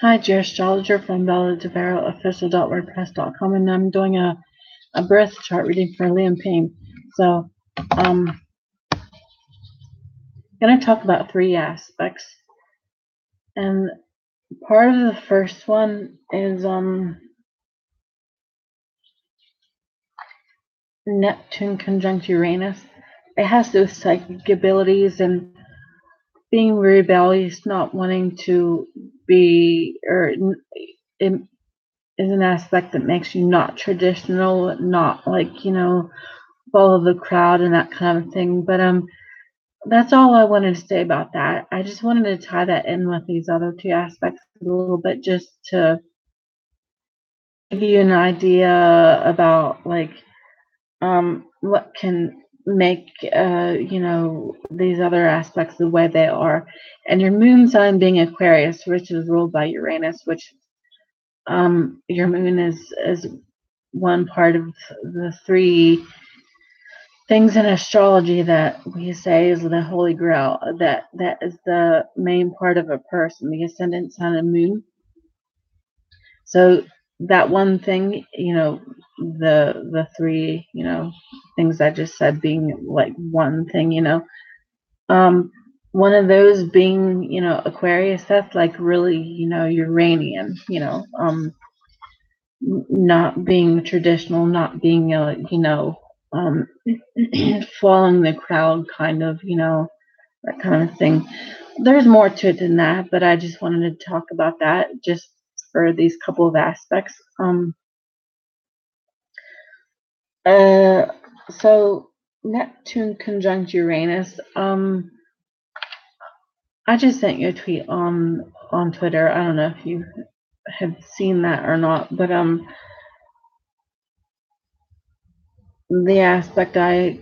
Hi, Dear Astrologer from BellaDeVeroOfficial.wordpress.com, and I'm doing a birth chart reading for Liam Payne. So, I'm going to talk about three aspects, and part of the first one is Neptune conjunct Uranus. It has to do with psychic abilities and being rebellious, not wanting to be, or it is an aspect that makes you not traditional, not like, follow the crowd and that kind of thing. But that's all I wanted to say about that. I just wanted to tie that in with these other two aspects a little bit, just to give you an idea about like what can make these other aspects the way they are. And your moon sign being Aquarius, which is ruled by Uranus, which your moon is one part of the three things in astrology that we say is the holy grail. That is the main part of a person, the ascendant, sun, and moon. So that one thing, the three, things I just said being like one thing, one of those being, Aquarius, that's like really, Uranian, not being traditional, not being, um, following the crowd kind of, that kind of thing. There's more to it than that, but I just wanted to talk about that just for these couple of aspects. So Neptune conjunct Uranus. I just sent you a tweet on Twitter. I don't know if you have seen that or not, but the aspect I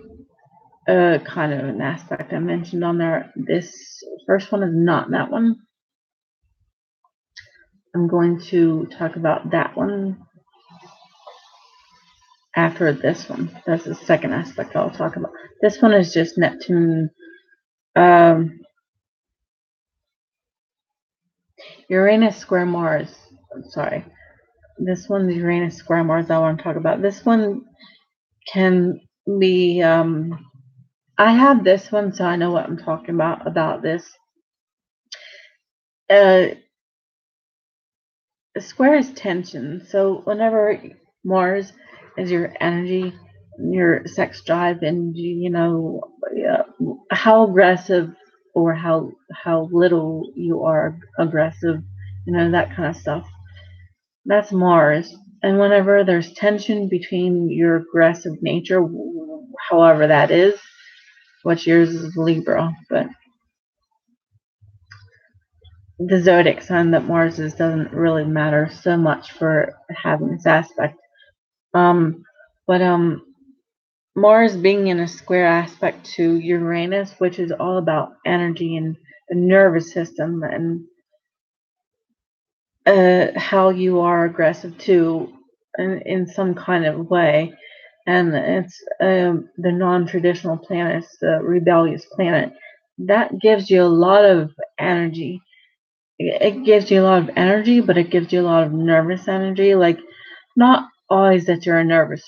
kind of an aspect I mentioned on there. This first one is not that one. I'm going to talk about that one after this one. That's the second aspect I'll talk about. This one is just Neptune, Uranus square Mars. I'm sorry. This one's Uranus square Mars I want to talk about. This one can be, I have this one, so I know what I'm talking about this. The square is tension. So whenever Mars is your energy, your sex drive, and how aggressive or how little you are aggressive, that kind of stuff. That's Mars. And whenever there's tension between your aggressive nature, however that is, which yours is Libra, but the zodiac sign that Mars is doesn't really matter so much for having this aspect. But Mars being in a square aspect to Uranus, which is all about energy and the nervous system and how you are aggressive too, in some kind of way. And it's the non-traditional planets, the rebellious planet. That gives you a lot of energy. It gives you a lot of energy, but it gives you a lot of nervous energy. Like, not always that you're a nervous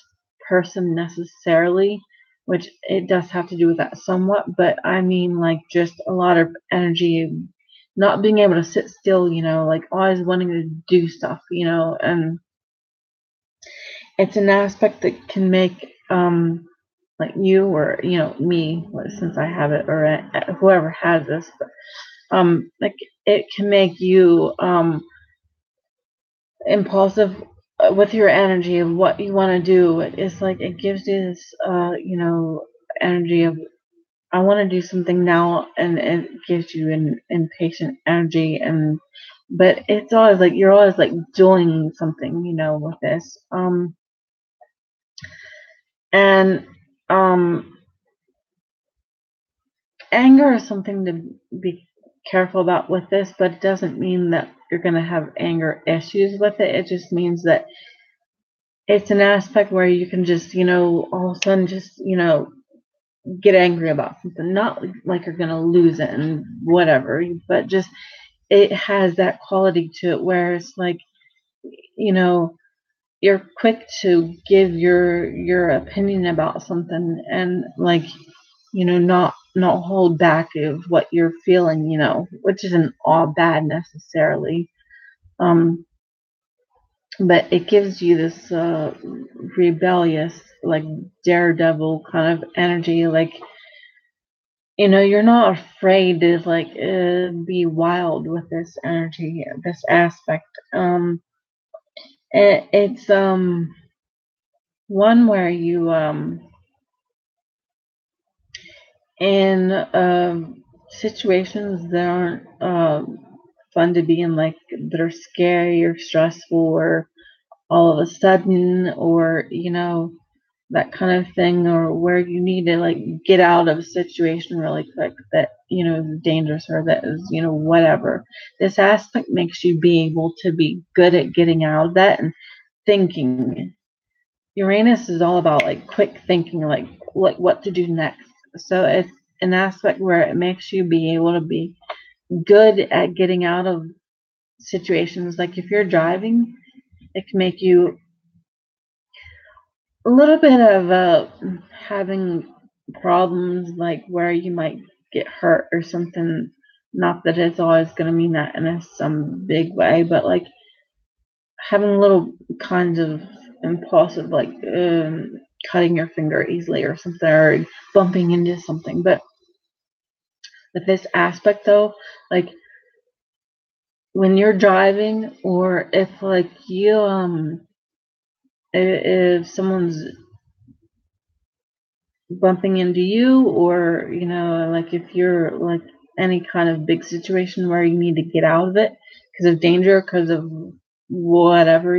person necessarily, which it does have to do with that somewhat, but I mean like just a lot of energy, not being able to sit still, like always wanting to do stuff, and it's an aspect that can make like you or me, since I have it, or whoever has this, but like it can make you impulsive with your energy of what you want to do. It's like it gives you this energy of I want to do something now, and it gives you an impatient energy, and but it's always like you're always like doing something, with this. And anger is something to be careful about with this, but it doesn't mean that you're going to have anger issues with it. It just means that it's an aspect where you can just, all of a sudden just, get angry about something. Not like you're going to lose it and whatever, but just it has that quality to it where it's like, you know, you're quick to give your opinion about something, and like, not hold back of what you're feeling, which isn't all bad necessarily. Um, but it gives you this rebellious, like daredevil kind of energy, like, you're not afraid to like be wild with this energy, this aspect. It's one where you in situations that aren't fun to be in, like that are scary or stressful or all of a sudden, or that kind of thing, or where you need to like get out of a situation really quick that is dangerous, or that is whatever. This aspect makes you be able to be good at getting out of that and thinking. Uranus is all about like quick thinking, like what to do next. So it's an aspect where it makes you be able to be good at getting out of situations. Like if you're driving, it can make you a little bit of having problems, like where you might get hurt or something. Not that it's always going to mean that in some big way, but like having little kinds of impulsive, like cutting your finger easily or something, or bumping into something. But with this aspect, though, like when you're driving, or if like you if someone's bumping into you, or like if you're like any kind of big situation where you need to get out of it because of danger, because of whatever,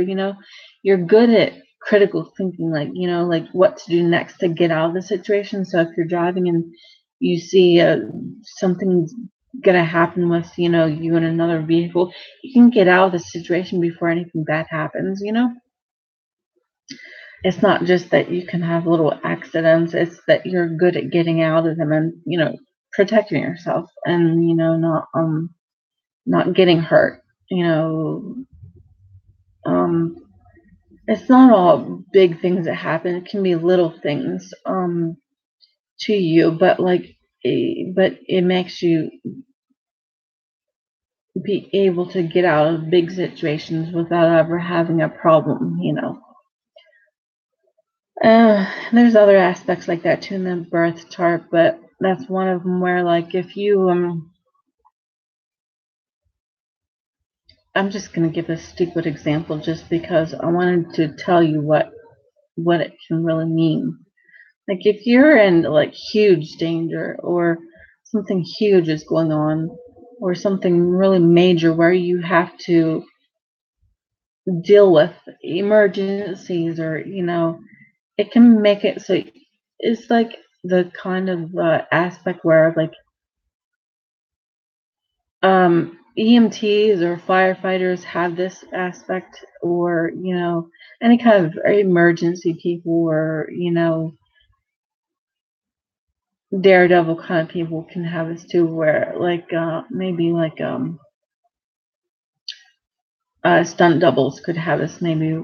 you're good at critical thinking, like like what to do next to get out of the situation. So if you're driving and you see something's gonna happen with you in another vehicle, you can get out of the situation before anything bad happens. It's not just that you can have little accidents, it's that you're good at getting out of them and, protecting yourself, and, not getting hurt. You know, um, it's not all big things that happen. It can be little things to you, but but it makes you be able to get out of big situations without ever having a problem. There's other aspects like that too in the birth chart, but that's one of them where, like, if you, I'm just gonna give a stupid example just because I wanted to tell you what it can really mean. Like, if you're in like huge danger, or something huge is going on, or something really major where you have to deal with emergencies, or it can make it so it's like the kind of aspect where like EMTs or firefighters have this aspect, or any kind of emergency people, or daredevil kind of people can have this too, where like maybe like stunt doubles could have this, maybe,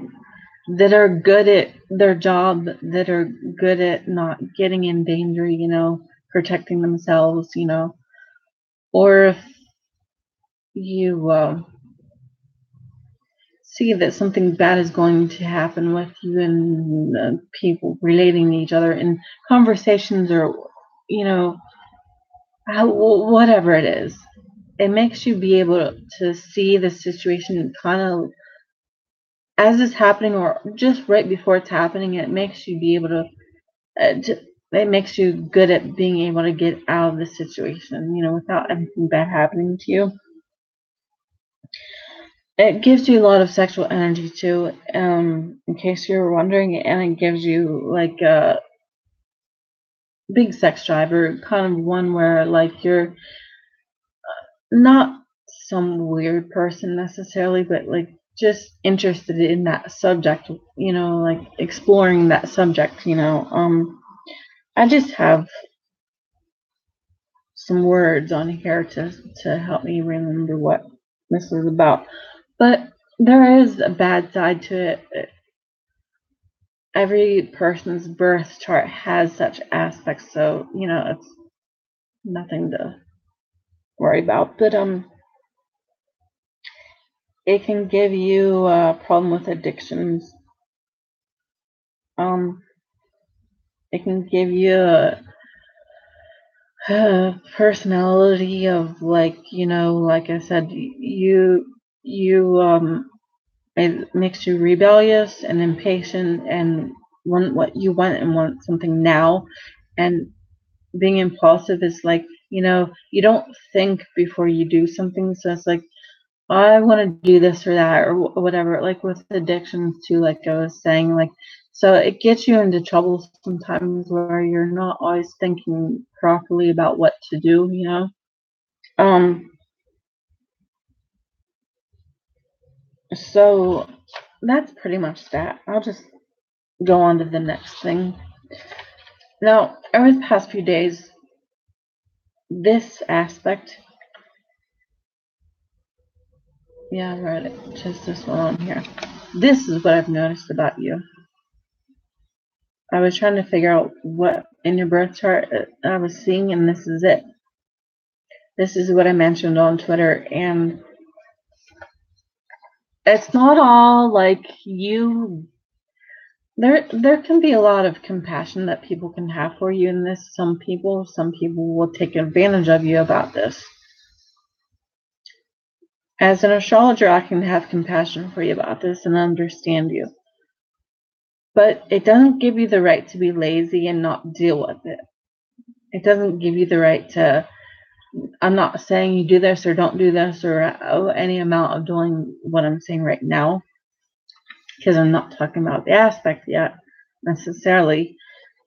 that are good at their job, that are good at not getting in danger, protecting themselves, or if you see that something bad is going to happen with you and people relating to each other in conversations, or whatever it is, it makes you be able to see the situation kind of as it's happening, or just right before it's happening. It makes you be able to it makes you good at being able to get out of the situation, without anything bad happening to you. It gives you a lot of sexual energy too, in case you're wondering, and it gives you like a big sex driver, kind of one where like you're not some weird person necessarily, but like just interested in that subject, like exploring that subject. I just have some words on here to help me remember what this is about. But there is a bad side to it. Every person's birth chart has such aspects, so it's nothing to worry about. But it can give you a problem with addictions. It can give you a personality of like I said, it makes you rebellious and impatient and want what you want and want something now. And being impulsive is like, you don't think before you do something. So it's like, I want to do this or that or whatever. Like with addictions too, like I was saying, like, so it gets you into trouble sometimes where you're not always thinking properly about what to do. Um, so that's pretty much that. I'll just go on to the next thing. Now, over the past few days, this aspect, yeah, I read it, just this one on here. This is what I've noticed about you. I was trying to figure out what in your birth chart I was seeing, and this is it. This is what I mentioned on Twitter, and it's not all like you. There can be a lot of compassion that people can have for you in this. Some people will take advantage of you about this. As an astrologer, I can have compassion for you about this and understand you. But it doesn't give you the right to be lazy and not deal with it. It doesn't give you the right to, I'm not saying you do this or don't do this or any amount of doing what I'm saying right now, because I'm not talking about the aspect yet necessarily.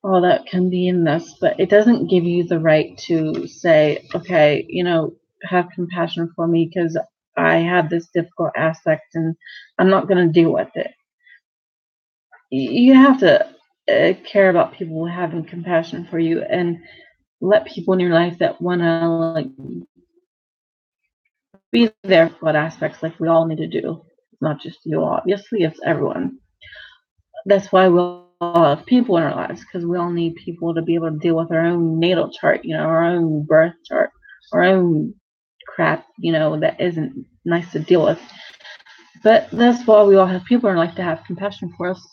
All that can be in this, but it doesn't give you the right to say, okay, have compassion for me because I have this difficult aspect and I'm not going to deal with it. You have to care about people having compassion for you and let people in your life that want to like be there for what aspects like we all need to do. It's not just you, obviously, it's everyone. That's why we all have people in our lives, because we all need people to be able to deal with our own natal chart, our own birth chart, our own crap, that isn't nice to deal with. But that's why we all have people in our life to have compassion for us.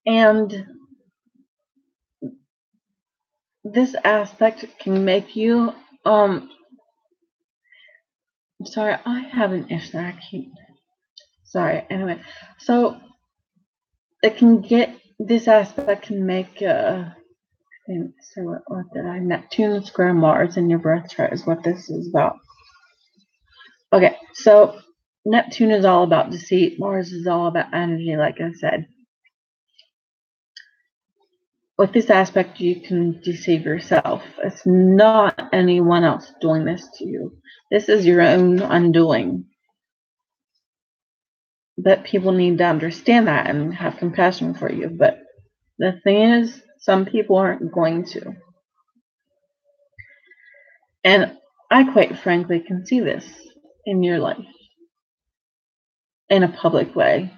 And this aspect can make you sorry, I have an issue that I keep sorry, anyway. So it can get this aspect can make so what did I Neptune square Mars in your birth chart is what this is about. Okay, so Neptune is all about deceit, Mars is all about energy, like I said. With this aspect, you can deceive yourself. It's not anyone else doing this to you. This is your own undoing. But people need to understand that and have compassion for you. But the thing is, some people aren't going to. And I quite frankly can see this in your life in a public way.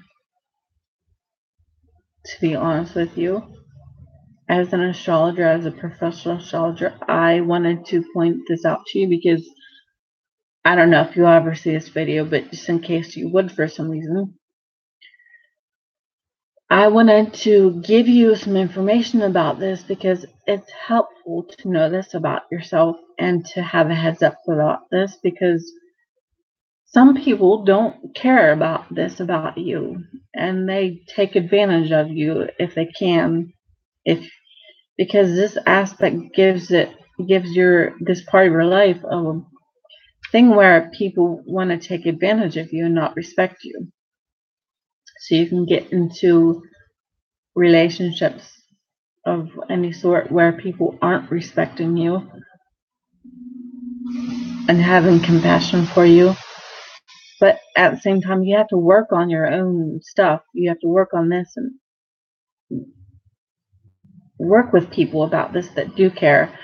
To be honest with you, as an astrologer, as a professional astrologer, I wanted to point this out to you because I don't know if you'll ever see this video, but just in case you would for some reason, I wanted to give you some information about this because it's helpful to know this about yourself and to have a heads up about this, because some people don't care about this about you and they take advantage of you if they can, because this aspect gives this part of your life a thing where people want to take advantage of you and not respect you. So you can get into relationships of any sort where people aren't respecting you and having compassion for you. But at the same time, you have to work on your own stuff. You have to work on this and work with people about this that do care.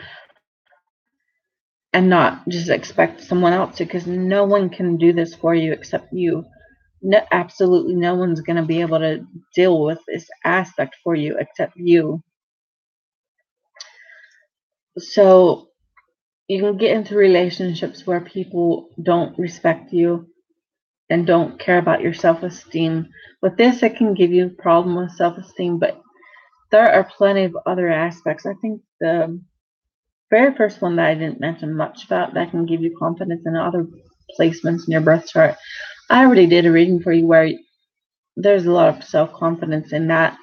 and not just expect someone else to, because no one can do this for you except you. No, absolutely no one's going to be able to deal with this aspect for you except you. So you can get into relationships where people don't respect you and don't care about your self-esteem. With this, it can give you a problem with self-esteem, but there are plenty of other aspects. I think the very first one that I didn't mention much about that can give you confidence in other placements in your birth chart. I already did a reading for you where there's a lot of self-confidence in that.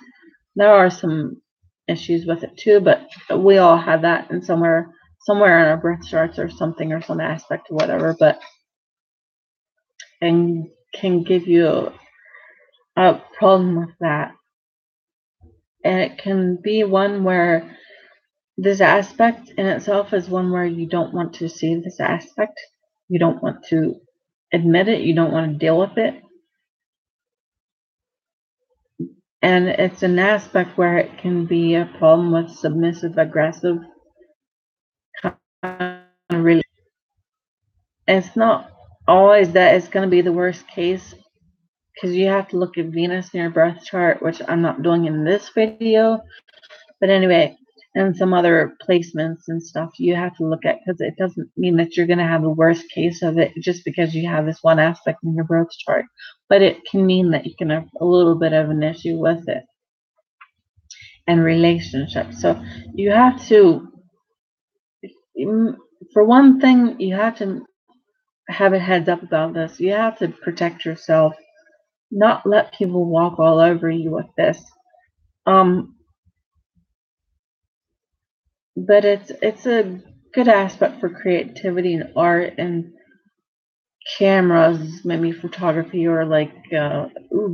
There are some issues with it too, but we all have that in somewhere in our birth charts or something, or some aspect or whatever, but and can give you a problem with that. And it can be one where this aspect in itself is one where you don't want to see this aspect. You don't want to admit it. You don't want to deal with it. And it's an aspect where it can be a problem with submissive, aggressive kind of really. It's not always that it's going to be the worst case, because you have to look at Venus in your birth chart, which I'm not doing in this video. But anyway, and some other placements and stuff you have to look at, because it doesn't mean that you're going to have the worst case of it just because you have this one aspect in your birth chart. But it can mean that you can have a little bit of an issue with it. And relationships. So you have to, for one thing, you have to have a heads up about this. You have to protect yourself, not let people walk all over you with this. But it's a good aspect for creativity and art and cameras, maybe photography, or like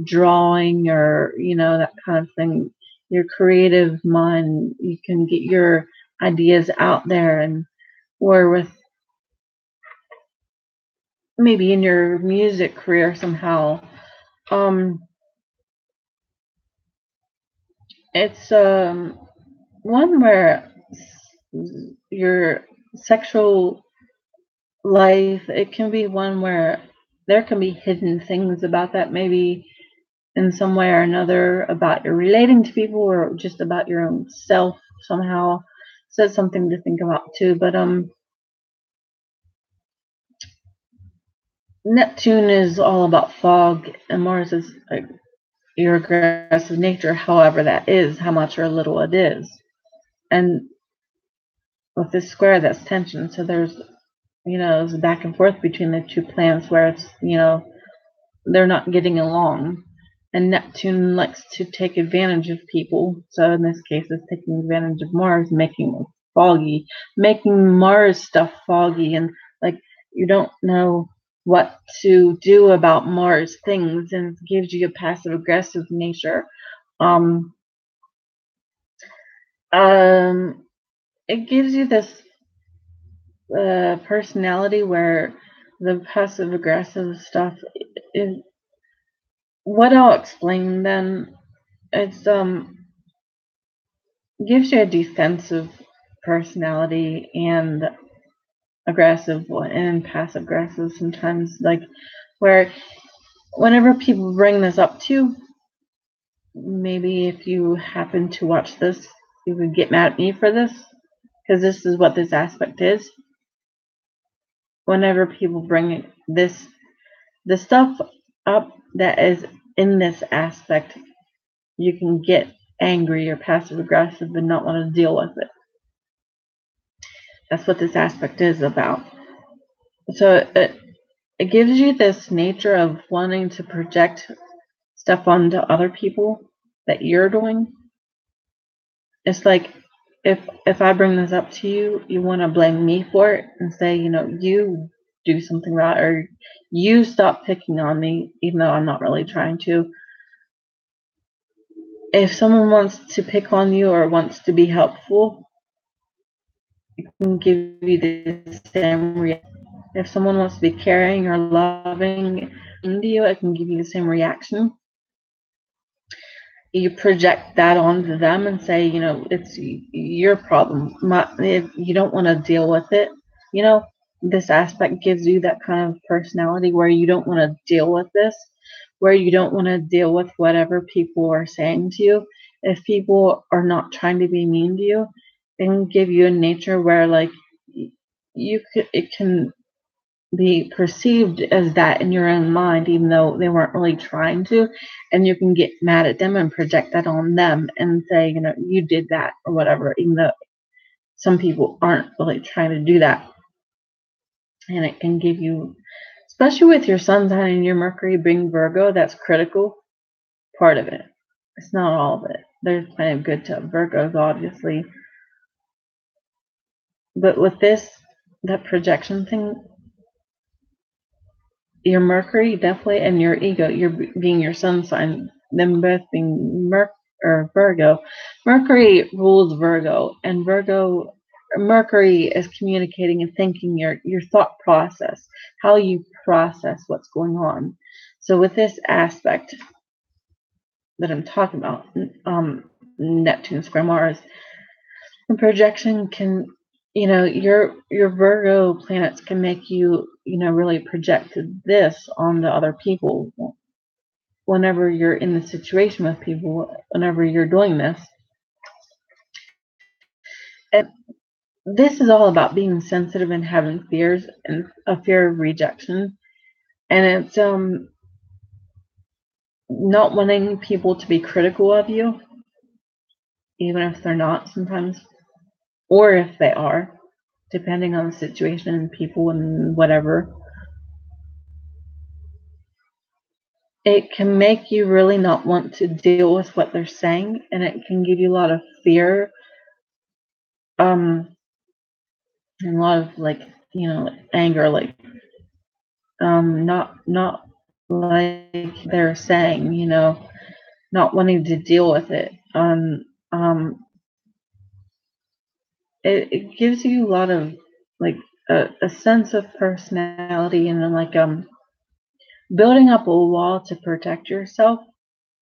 drawing, or that kind of thing. Your creative mind, you can get your ideas out there, and or with maybe in your music career somehow. It's one where your sexual life, it can be one where there can be hidden things about that, maybe in some way or another, about your relating to people, or just about your own self somehow. So it's something to think about too. But Neptune is all about fog, and Mars is like your aggressive nature, however that is, how much or little it is. And with this square, that's tension. So there's there's a back and forth between the two planets where it's they're not getting along. And Neptune likes to take advantage of people. So in this case, it's taking advantage of Mars, making it foggy, making Mars stuff foggy, and like you don't know what to do about Mars things, and it gives you a passive aggressive nature. Um, it gives you this personality where the passive aggressive stuff is what I'll explain then. It's gives you a defensive personality, and aggressive and passive aggressive sometimes, like where whenever people bring this up to you, maybe if you happen to watch this, you would get mad at me for this, because this is what this aspect is. Whenever people bring the stuff up that is in this aspect, you can get angry or passive aggressive and not want to deal with it. That's what this aspect is about. So it gives you this nature of wanting to project stuff onto other people that you're doing. It's like if I bring this up to you, you want to blame me for it and say, you do something right, or you stop picking on me, even though I'm not really trying to. If someone wants to pick on you or wants to be helpful, it can give you the same reaction. If someone wants to be caring or loving into you, it can give you the same reaction. You project that onto them and say, it's your problem. You don't want to deal with it. you know, this aspect gives you that kind of personality where you don't want to deal with this, where you don't want to deal with whatever people are saying to you. If people are not trying to be mean to you, it can give you a nature where like it can be perceived as that in your own mind, even though they weren't really trying to, and you can get mad at them and project that on them and say, you did that or whatever, even though some people aren't really trying to do that. And it can give you, especially with your sun sign and your Mercury being Virgo, that's critical part of it. It's not all of it. There's plenty of good to Virgos, obviously. But with this, that projection thing, your Mercury definitely and your ego, you're being your sun sign, them both being Virgo. Mercury rules Virgo, and Mercury is communicating and thinking your thought process, how you process what's going on. So with this aspect that I'm talking about, Neptune square Mars, the projection can, your Virgo planets can make you, really project this on the other people whenever you're in the situation with people, whenever you're doing this. And this is all about being sensitive and having fears and a fear of rejection. And it's not wanting people to be critical of you, even if they're not sometimes, or if they are, depending on the situation and people and whatever. It can make you really not want to deal with what they're saying, and it can give you a lot of fear, and a lot of like, anger, like, not like they're saying, not wanting to deal with it. It gives you a lot of like a sense of personality, and then like building up a wall to protect yourself,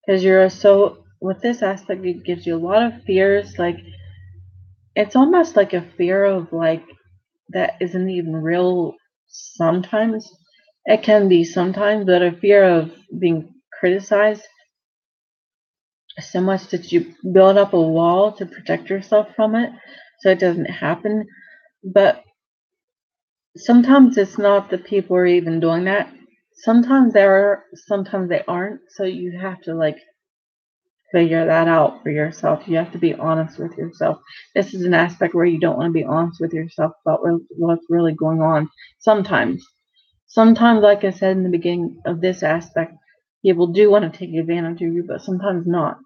because you're so, with this aspect, it gives you a lot of fears. Like, it's almost like a fear of like that isn't even real sometimes. It can be sometimes, but a fear of being criticized so much that you build up a wall to protect yourself from it so it doesn't happen. But sometimes it's not that people are even doing that. Sometimes they are, sometimes they aren't. So you have to like figure that out for yourself. You have to be honest with yourself. This is an aspect where you don't want to be honest with yourself about what's really going on. Sometimes, like I said in the beginning of this aspect, people do want to take advantage of you, but sometimes not.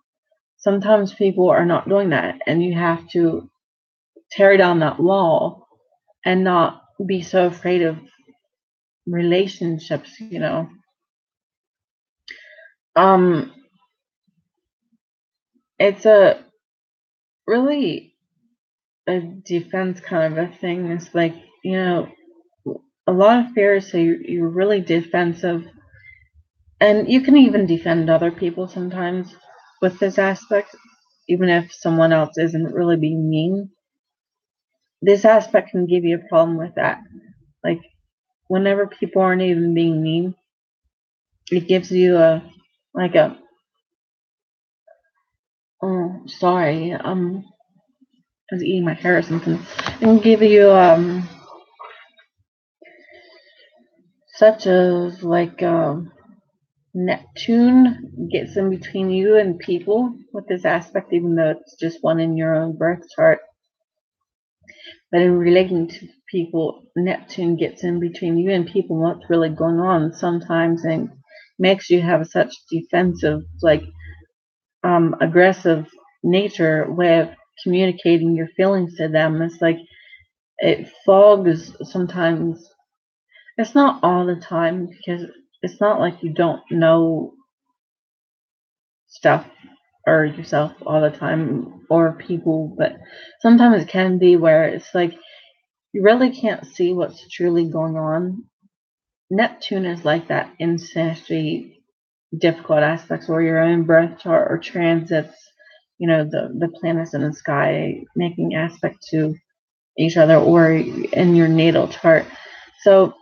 Sometimes people are not doing that, and you have to tear down that wall and not be so afraid of relationships. Um, it's a really a defense kind of a thing. It's like, a lot of fears, so you're really defensive, and you can even defend other people sometimes with this aspect, even if someone else isn't really being mean. This aspect can give you a problem with that. Like, whenever people aren't even being mean, it gives you a, like a, oh, sorry, I was eating my hair or something. It can give you, such as, like, Neptune gets in between you and people with this aspect, even though it's just one in your own birth chart. But in relating to people, Neptune gets in between you and people, what's really going on sometimes, and makes you have such defensive, like, aggressive nature way of communicating your feelings to them. It's like it fogs sometimes. It's not all the time, because it's not like you don't know stuff or yourself all the time or people, but sometimes it can be where it's like you really can't see what's truly going on. Neptune is like that in essentially difficult aspects where your own birth chart or transits, the planets in the sky making aspect to each other or in your natal chart. So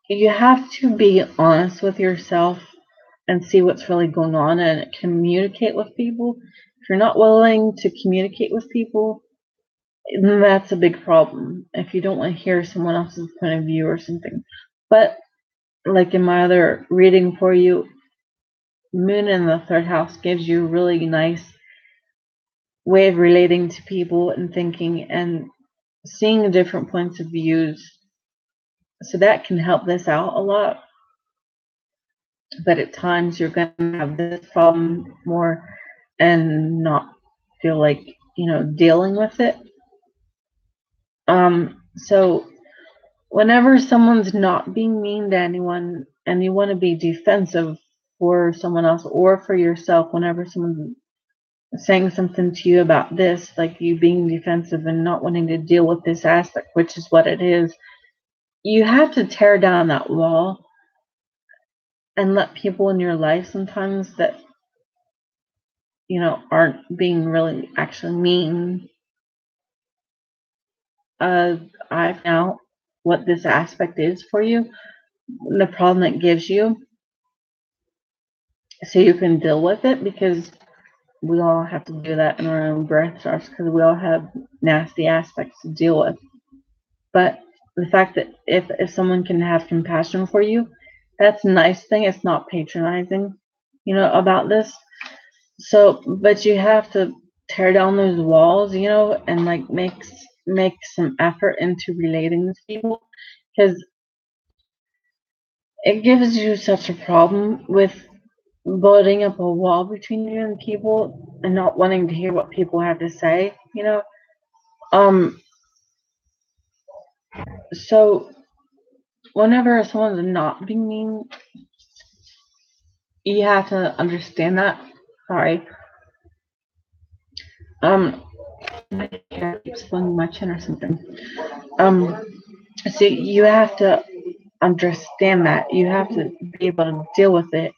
you have to be honest with yourself and see what's really going on and communicate with people. If you're not willing to communicate with people, then that's a big problem. If you don't want to hear someone else's point of view or something. But like in my other reading for you, Moon in the third house gives you a really nice way of relating to people and thinking and seeing different points of views. So that can help this out a lot. But at times you're going to have this problem more and not feel like, dealing with it. So whenever someone's not being mean to anyone and you want to be defensive for someone else or for yourself, whenever someone's saying something to you about this, like you being defensive and not wanting to deal with this aspect, which is what it is, you have to tear down that wall and let people in your life sometimes that, aren't being really actually mean. I found out what this aspect is for you, the problem it gives you, so you can deal with it, because we all have to do that in our own birth charts because we all have nasty aspects to deal with. But the fact that if someone can have compassion for you, that's a nice thing. It's not patronizing, about this. So, but you have to tear down those walls, and like make some effort into relating with people, because it gives you such a problem with building up a wall between you and people and not wanting to hear what people have to say, Um, so whenever someone's not being mean, you have to understand that. Sorry. Um, my hair keeps pulling my chin or something. Um, so you have to understand that. You have to be able to deal with it.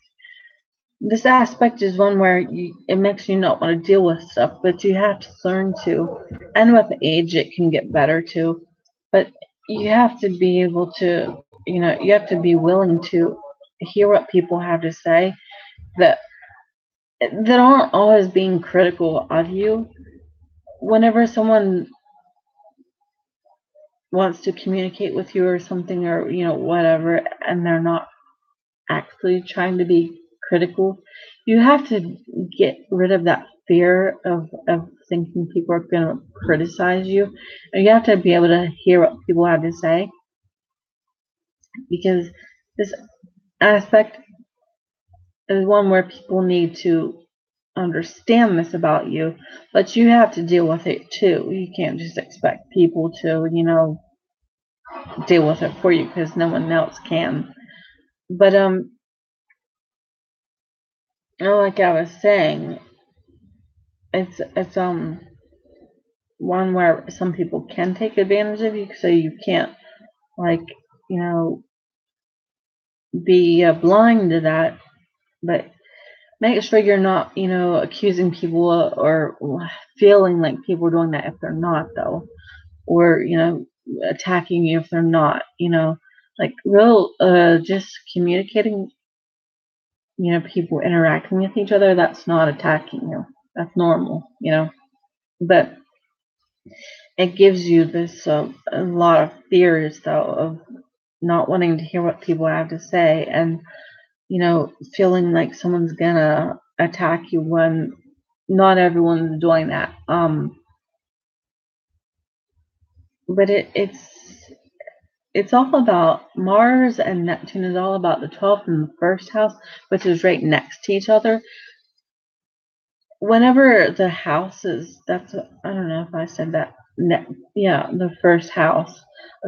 This aspect is one where it makes you not want to deal with stuff, but you have to learn to. And with age, it can get better too. But you have to be able to, you have to be willing to hear what people have to say that aren't always being critical of you. Whenever someone wants to communicate with you or something, or whatever, and they're not actually trying to be critical, you have to get rid of that fear of thinking people are going to criticize you, and you have to be able to hear what people have to say, because this aspect is one where people need to understand this about you, but you have to deal with it too. You can't just expect people to, deal with it for you, because no one else can. But like I was saying, it's one where some people can take advantage of you, so you can't, like, you know be blind to that. But make sure you're not, accusing people or feeling like people are doing that if they're not, though, or attacking you if they're not, like real just communicating, people interacting with each other, that's not attacking you, that's normal, but it gives you this a lot of fears, though, of not wanting to hear what people have to say, and feeling like someone's gonna attack you when not everyone's doing that. But it's all about Mars and Neptune is all about the 12th and the first house, which is right next to each other. Whenever the houses, I don't know if I said that. Yeah, the first house.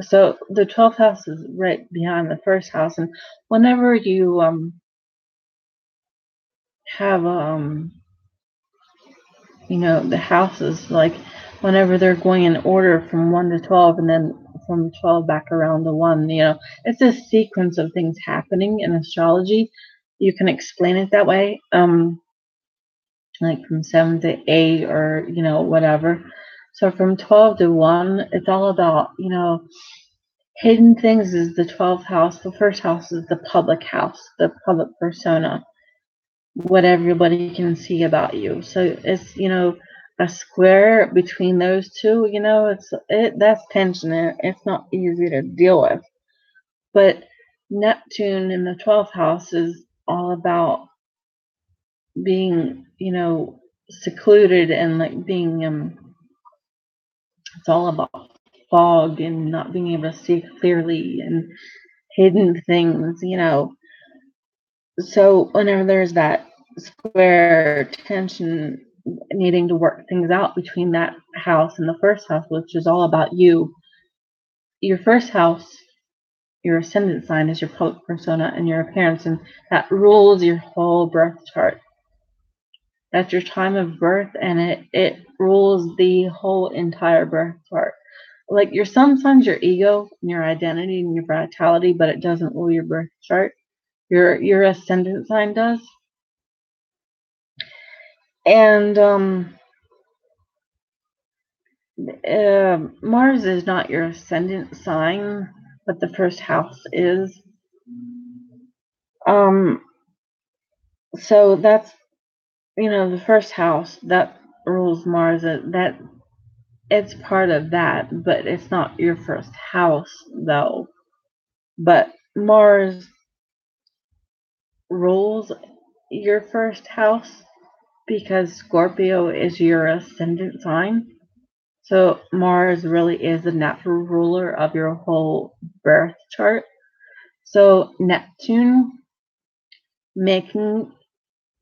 So the 12th house is right behind the first house, and whenever you have the houses, like whenever they're going in order from 1 to 12 and then from 12 back around to 1, it's a sequence of things happening in astrology. You can explain it that way, like from 7 to 8, or whatever. So from 12 to 1, it's all about, hidden things is the 12th house. The first house is the public house, the public persona, what everybody can see about you. So it's, a square between those two, that's tension. It's not easy to deal with. But Neptune in the 12th house is all about being, secluded and like being, it's all about fog and not being able to see clearly and hidden things, So whenever there's that square tension, needing to work things out between that house and the first house, which is all about you, your first house, your ascendant sign is your public persona and your appearance, and that rules your whole birth chart. That's your time of birth, and it rules the whole entire birth chart. Like your sun signs your ego and your identity and your vitality, but it doesn't rule your birth chart. Your ascendant sign does. And Mars is not your ascendant sign, but the first house is. So that's, the first house that rules Mars. That it's part of that, but it's not your first house though. But Mars rules your first house because Scorpio is your ascendant sign. So Mars really is the natural ruler of your whole birth chart. So Neptune making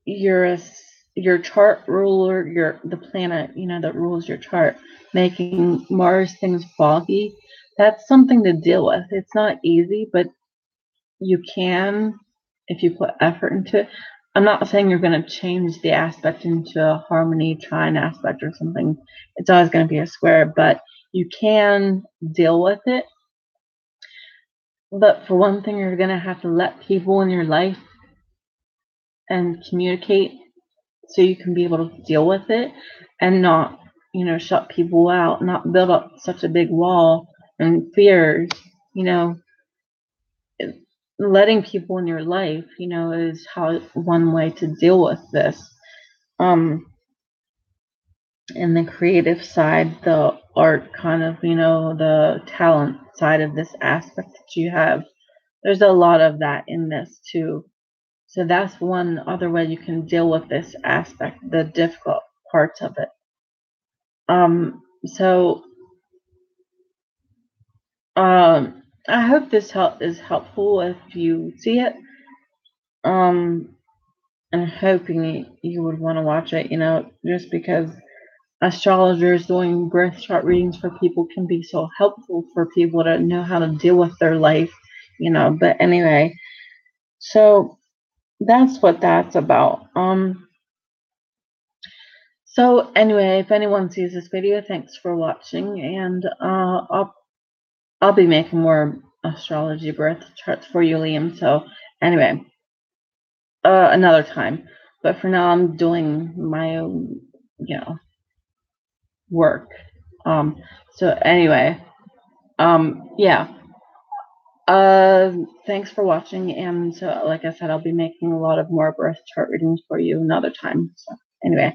your your chart ruler, the planet, that rules your chart, making Mars things foggy. That's something to deal with. It's not easy, but you can if you put effort into it. I'm not saying you're going to change the aspect into a harmony trine aspect or something. It's always going to be a square, but you can deal with it. But for one thing, you're going to have to let people in your life and communicate so you can be able to deal with it and not, shut people out, not build up such a big wall and fears, you know, letting people in your life, is how one way to deal with this. In the creative side, the art kind of, the talent side of this aspect that you have, there's a lot of that in this too. So that's one other way you can deal with this aspect, the difficult parts of it. So I hope this is helpful if you see it. I'm hoping you would want to watch it, just because astrologers doing birth chart readings for people can be so helpful for people to know how to deal with their life, But anyway, so that's what that's about. So anyway, if anyone sees this video, thanks for watching, and I'll be making more astrology birth charts for you, Liam. So anyway, another time. But for now, I'm doing my own, work. So anyway, yeah. Thanks for watching, and so like I said, I'll be making a lot of more birth chart readings for you another time. So anyway.